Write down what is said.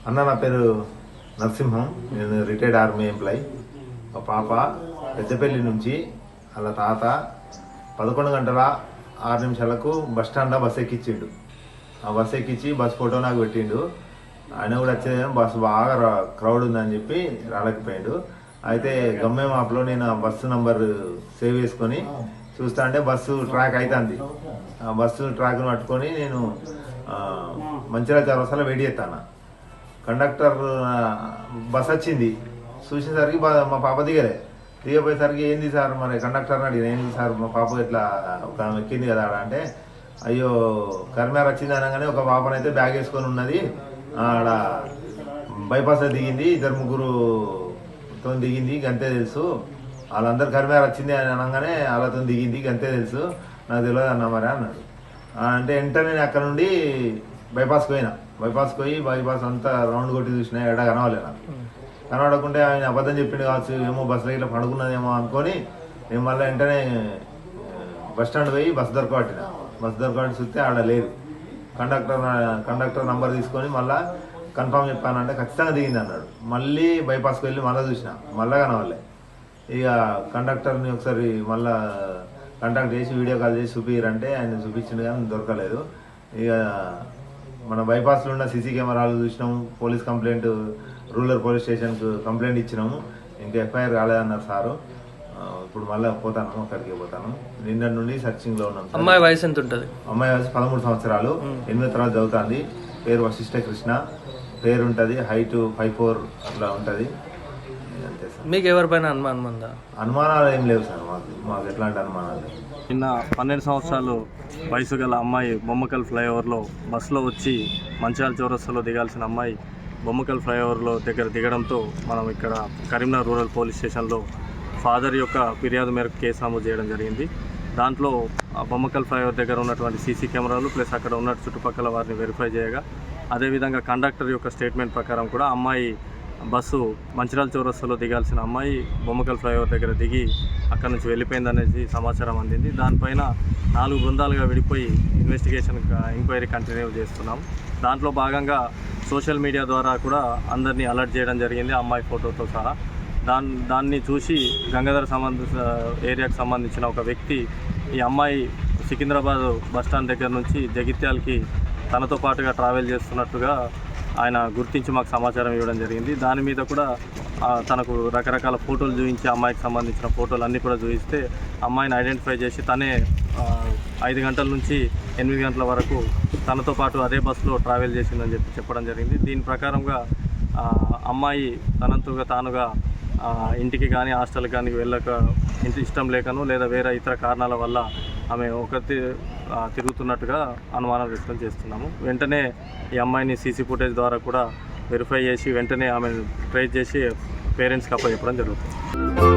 అన్న, నా పేరు నరసింహం. నేను రిటైర్డ్ ఆర్మీ ఎంప్లాయీ. మా పాప పెద్దపల్లి నుంచి వాళ్ళ తాత 11:06 బస్టాండ్లో బస్ ఎక్కించిండు. ఆ బస్ ఎక్కించి బస్ ఫోటో నాకు పెట్టిండు. ఆయన కూడా వచ్చేది బస్సు బాగా క్రౌడ్ ఉందని చెప్పి రాలేకపోయాడు. అయితే గమ్యం యాప్లో నేను ఆ బస్సు నంబర్ సేవ్ చేసుకొని చూస్తా అంటే బస్సు ట్రాక్ అవుతుంది. ఆ బస్సు ట్రాక్ను పట్టుకొని నేను మంచిర్యాల చౌరస్తాలో వెయిట్ చేస్తాను. కండక్టర్ బస్ వచ్చింది, చూసేసరికి మా పాప దిగపోయేసరికి ఏంది సార్, మరి కండక్టర్ని అడిగిన, ఏంది సార్ మా పాప ఇట్లా ఒక ఎక్కింది కదా అంటే, అయ్యో కర్మేర వచ్చింది అనగానే ఒక పాపనైతే బ్యాగ్ వేసుకొని ఉన్నది, ఆడ బైపాస్ దిగింది, 2-3 దిగింది, గంతే తెలుసు, వాళ్ళందరూ కర్మేర వచ్చింది అని అనగానే వాళ్ళతో దిగింది, గంతే తెలుసు, నాకు తెలియదు అన్న మరి అన్నాడు. అంటే వెంటనే నేను అక్కడ నుండి బైపాస్కి పోయి బైపాస్ అంతా రౌండ్ కొట్టి చూసినా ఎడ కనవాలి. నాకు కనబడకుంటే ఆయన అబద్ధం చెప్పిండు కావచ్చు, ఏమో బస్సులో ఇట్లా పడుకున్నదేమో అనుకొని నేను మళ్ళీ వెంటనే బస్ స్టాండ్ పోయి బస్ దొరకబట్టి చూస్తే ఆడ లేదు. కండక్టర్ నంబర్ తీసుకొని మళ్ళీ కన్ఫామ్ చెప్పానంటే ఖచ్చితంగా దిగింది అన్నాడు. మళ్ళీ బైపాస్కి వెళ్ళి మళ్ళీ చూసిన, మళ్ళీ కనవాలే. ఇక కండక్టర్ని ఒకసారి మళ్ళీ కాంటాక్ట్ చేసి వీడియో కాల్ చేసి చూపిరంటే ఆయన చూపించిండు కానీ దొరకలేదు. ఇక మన బైపాస్లో ఉన్న సీసీ కెమెరాలు చూసినాము, పోలీస్ కంప్లైంట్ రూరల్ పోలీస్ స్టేషన్కు కంప్లైంట్ ఇచ్చినాము, ఇంకా ఎఫ్ఐఆర్ కాలేదన్నారు సారు. ఇప్పుడు మళ్ళీ అక్కడికి పోతాను. నిన్న నుండి సర్చింగ్లో ఉన్నాం. అమ్మాయి వయసు ఎంత ఉంటుంది? అమ్మాయి వయసు 13 సంవత్సరాలు, 8వ తరగతి చదువుతుంది. పేరు వశిష్ఠ కృష్ణ పేరు ఉంటుంది. హైట్ 5'4" అట్లా ఉంటుంది. అంతే సార్. మీకు ఎవరిపైన అనుమానాలు ఏం లేవు సార్, మాకు ఎట్లాంటి అనుమానాలు లేవు. నిన్న 12 సంవత్సరాలు వయసు గల అమ్మాయి బొమ్మకల్ ఫ్లైఓవర్లో బస్సులో వచ్చి మంచిర్యాల చౌరస్తాలో దిగాల్సిన అమ్మాయి బొమ్మకల్ ఫ్లైఓవర్లో దగ్గర దిగడంతో మనం ఇక్కడ కరీంనగర్ రూరల్ పోలీస్ స్టేషన్లో ఫాదర్ యొక్క ఫిర్యాదు మేరకు కేసు నమోదు చేయడం జరిగింది. దాంట్లో బొమ్మకల్ ఫ్లైఓవర్ దగ్గర ఉన్నటువంటి సీసీ కెమెరాలు ప్లస్ అక్కడ ఉన్న చుట్టుపక్కల వారిని వెరిఫై చేయగా, అదేవిధంగా కండక్టర్ యొక్క స్టేట్మెంట్ ప్రకారం కూడా అమ్మాయి బస్సు మంచిర్యాల చౌరస్తాలో దిగాల్సిన అమ్మాయి బొమ్మకల్ ఫ్లైఓవర్ దగ్గర దిగి అక్కడ నుంచి వెళ్ళిపోయిందనేసి సమాచారం అందింది. దానిపైన 4 బృందాలుగా విడిపోయి ఎంక్వైరీ కంటిన్యూ చేస్తున్నాం. దాంట్లో భాగంగా సోషల్ మీడియా ద్వారా కూడా అందరినీ అలర్ట్ చేయడం జరిగింది, అమ్మాయి ఫోటోతో సహా. దాన్ని చూసి గంగాధర ఏరియాకు సంబంధించిన ఒక వ్యక్తి ఈ అమ్మాయి సికింద్రాబాద్ బస్టాండ్ దగ్గర నుంచి జగిత్యాలకి తనతో పాటుగా ట్రావెల్ చేస్తున్నట్టుగా ఆయన గుర్తించి మాకు సమాచారం ఇవ్వడం జరిగింది. దాని మీద కూడా తనకు రకరకాల ఫోటోలు చూపించి అమ్మాయికి సంబంధించిన ఫోటోలు అన్నీ కూడా చూపిస్తే అమ్మాయిని ఐడెంటిఫై చేసి తనే 5 గంటల నుంచి 8 గంటల వరకు తనతో పాటు అదే బస్సులో ట్రావెల్ చేసిందని చెప్పడం జరిగింది. దీని ప్రకారంగా అమ్మాయి తనంతగా తానుగా ఇంటికి కానీ హాస్టల్కి కానీ ఇష్టం లేకను లేదా వేరే ఇతర కారణాల వల్ల ఆమె తిరుగుతున్నట్టుగా అనుమానం వ్యక్తం చేస్తున్నాము. వెంటనే ఈ అమ్మాయిని సీసీ ఫుటేజ్ ద్వారా కూడా వెరిఫై చేసి వెంటనే ఆమెను ట్రేస్ చేసి పేరెంట్స్కి అప్పచెప్పడం జరుగుతుంది.